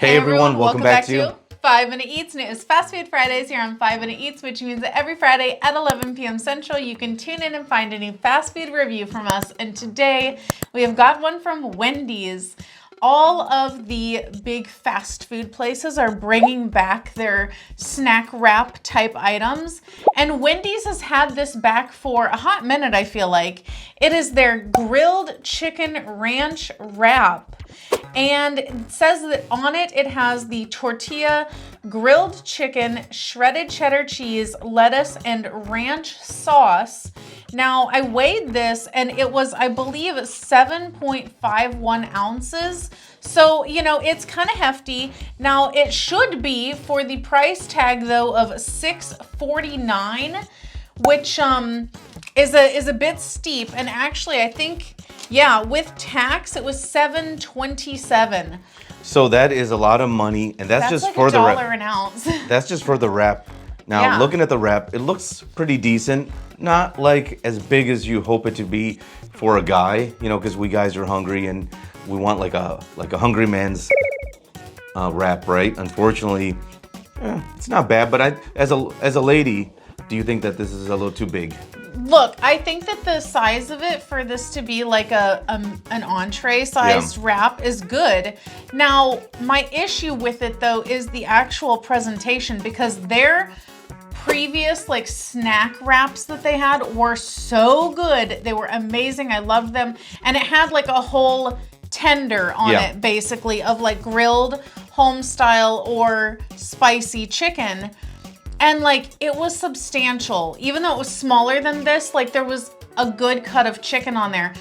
Hey everyone, welcome back to 5 Minute Eats, and it is Fast Food Fridays here on 5 Minute Eats, which means that every Friday at 11 p.m. Central, you can tune in and find a new fast food review from us. And today, we have got one from Wendy's. All of the big fast food places are bringing back their snack wrap type items. And Wendy's has had this back for a hot minute, I feel like. It is their grilled chicken ranch wrap. And it says that on it, it has the tortilla, grilled chicken, shredded cheddar cheese, lettuce, and ranch sauce. Now, I weighed this and it was, I believe, 7.51 ounces. So, you know, it's kind of hefty. Now, it should be for the price tag, though, of $6.49, which is a bit steep. And actually, I think, yeah, with tax, it was $7.27. So that is a lot of money, and that's just like for the wrap. $1 an ounce. That's just for the wrap. Now, Yeah. looking at the wrap, it looks pretty decent. Not like as big as you hope it to be for a guy, you know, because we guys are hungry and we want like a hungry man's wrap, right? Unfortunately, it's not bad. But as a lady, do you think that this is a little too big? Look, I think that the size of it for this to be like an entree sized wrap is good. Now, my issue with it though is the actual presentation, because their previous like snack wraps that they had were so good. They were amazing. I loved them. And it had like a whole tender on it, basically, of like grilled home style or spicy chicken. And like, it was substantial. Even though it was smaller than this, like there was a good cut of chicken on there.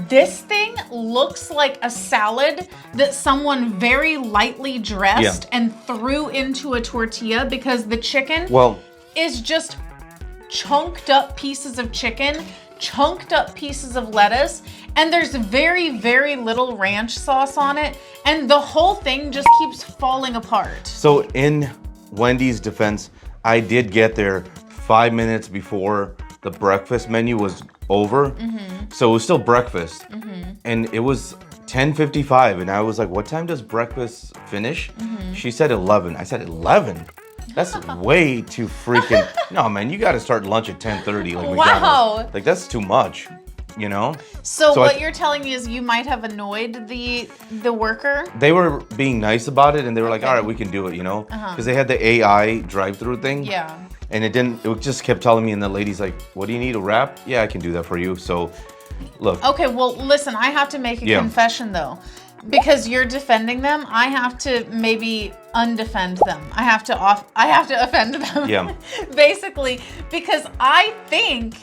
This thing looks like a salad that someone very lightly dressed and threw into a tortilla, because the chicken is just chunked up pieces of chicken, chunked up pieces of lettuce, and there's very, very little ranch sauce on it. And the whole thing just keeps falling apart. So in Wendy's defense, I did get there 5 minutes before the breakfast menu was over. So it was still breakfast. And it was 10:55. And I was like, what time does breakfast finish? She said 11. I said, 11? That's way too freaking... No, man, you got to start lunch at 10:30. Like Wow. Like, that's too much, you know? So what you're telling me is you might have annoyed the worker? They were being nice about it, and they were like, all right, we can do it, you know? Because they had the AI drive-through thing. Yeah. And it just kept telling me, and the lady's like, what do you need, a wrap? Yeah, I can do that for you. So, look. Okay, well, listen, I have to make a confession, though. Because you're defending them, I have to maybe undefend them. I have to offend them. Yeah. Basically, because I think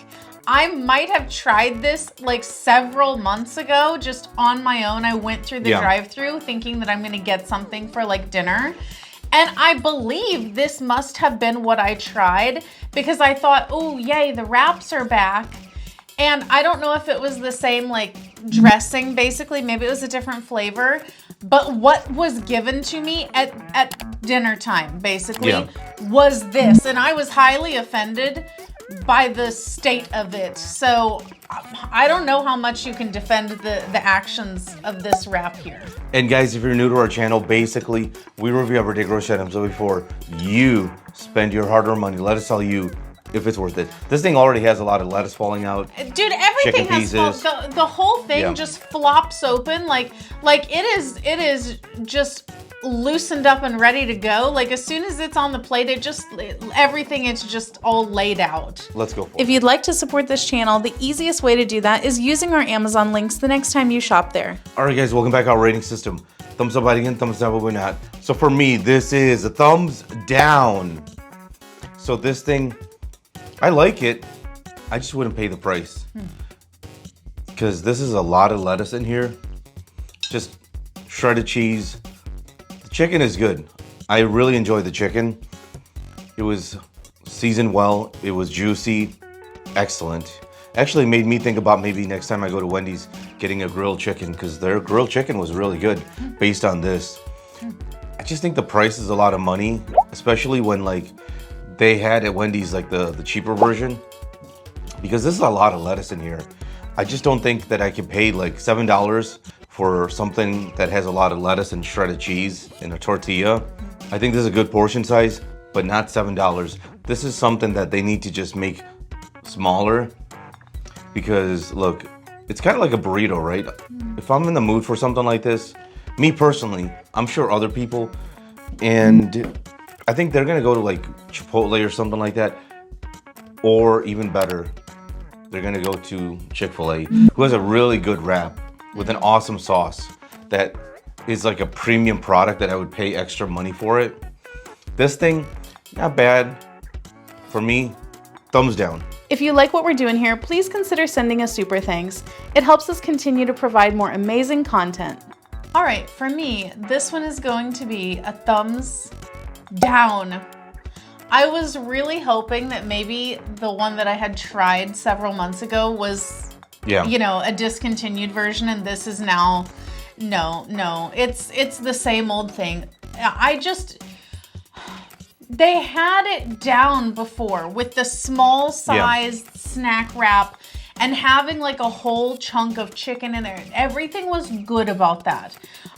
I might have tried this like several months ago, just on my own. I went through the drive-thru thinking that I'm gonna get something for like dinner. And I believe this must have been what I tried, because I thought, oh yay, the wraps are back. And I don't know if it was the same like dressing, basically. Maybe it was a different flavor. But what was given to me at dinner time, basically, was this. And I was highly offended by the state of it. So I don't know how much you can defend the actions of this wrap here. And guys, if you're new to our channel, basically, we review everyday grocery items. So before you spend your hard-earned money, let us tell you if it's worth it. This thing already has a lot of lettuce falling out. Dude, everything has the whole thing just flops open like it is just loosened up and ready to go. Like as soon as it's on the plate, everything it's just all laid out. Let's go for it. If you'd like to support this channel, the easiest way to do that is using our Amazon links the next time you shop there. All right, guys, welcome back to our rating system. Thumbs up, again, thumbs down, but we're not. So for me, this is a thumbs down. So this thing, I like it. I just wouldn't pay the price. Because this is a lot of lettuce in here. Just shredded cheese. The chicken is good. I really enjoyed the chicken. It was seasoned well. It was juicy. Excellent. Actually made me think about maybe next time I go to Wendy's getting a grilled chicken, because their grilled chicken was really good based on this. I just think the price is a lot of money, especially when like they had at Wendy's like the cheaper version, because this is a lot of lettuce in here. I just don't think that I could pay like $7 for something that has a lot of lettuce and shredded cheese in a tortilla. I think this is a good portion size, but not $7. This is something that they need to just make smaller because look, it's kind of like a burrito, right? If I'm in the mood for something like this, me personally, I'm sure other people, and I think they're gonna go to like Chipotle or something like that, or even better, they're gonna go to Chick-fil-A, who has a really good wrap with an awesome sauce that is like a premium product that I would pay extra money for it. This thing, not bad. For me, thumbs down. If you like what we're doing here, please consider sending a super thanks. It helps us continue to provide more amazing content. All right, for me, this one is going to be a thumbs down. I was really hoping that maybe the one that I had tried several months ago was, you know, a discontinued version, and this is now, no, it's the same old thing. They had it down before with the small sized snack wrap and having like a whole chunk of chicken in there. Everything was good about that.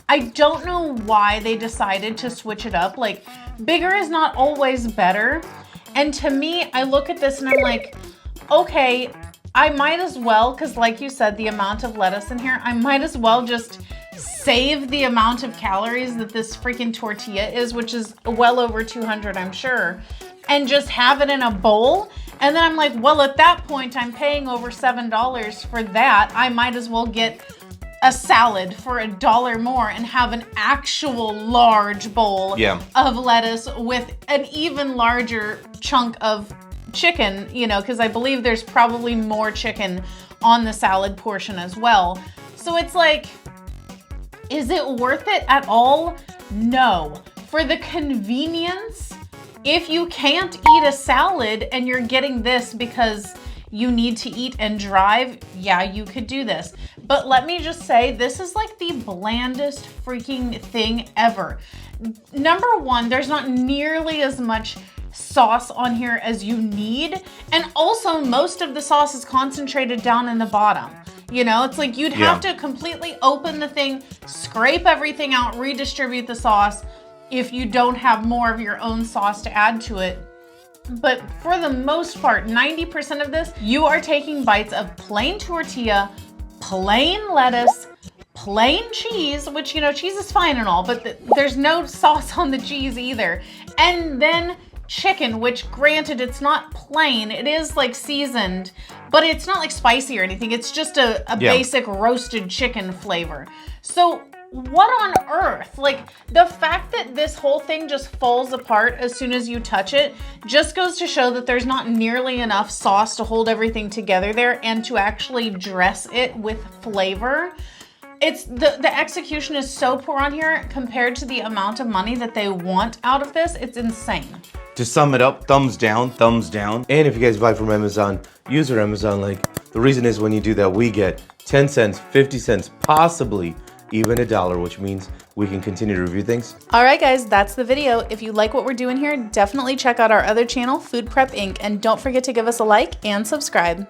I don't know why they decided to switch it up. Like, bigger is not always better. And to me, I look at this and I'm like, okay, I might as well, because like you said, the amount of lettuce in here, I might as well just save the amount of calories that this freaking tortilla is, which is well over 200, I'm sure, and just have it in a bowl. And then I'm like, well, at that point, I'm paying over $7 for that. I might as well get a salad for $1 more and have an actual large bowl of lettuce with an even larger chunk of chicken, you know, because I believe there's probably more chicken on the salad portion as well. So it's like, is it worth it at all? No. For the convenience, if you can't eat a salad and you're getting this because you need to eat and drive, yeah, you could do this. But let me just say, this is like the blandest freaking thing ever. Number one, there's not nearly as much sauce on here as you need. And also, most of the sauce is concentrated down in the bottom. You know, it's like you'd have to completely open the thing, scrape everything out, redistribute the sauce if you don't have more of your own sauce to add to it. But for the most part, 90% of this, you are taking bites of plain tortilla, plain lettuce, plain cheese, which, you know, cheese is fine and all, but there's no sauce on the cheese either. And then chicken, which granted, it's not plain, it is like seasoned, but it's not like spicy or anything. It's just a basic roasted chicken flavor. So what on earth? Like, the fact that this whole thing just falls apart as soon as you touch it just goes to show that there's not nearly enough sauce to hold everything together there and to actually dress it with flavor. It's the execution is so poor on here compared to the amount of money that they want out of this. It's insane. To sum it up, thumbs down, thumbs down. And if you guys buy from Amazon, use our Amazon link. The reason is when you do that, we get 10 cents, 50 cents, possibly even $1, which means we can continue to review things. All right, guys, that's the video. If you like what we're doing here, definitely check out our other channel, Food Prep Inc. And don't forget to give us a like and subscribe.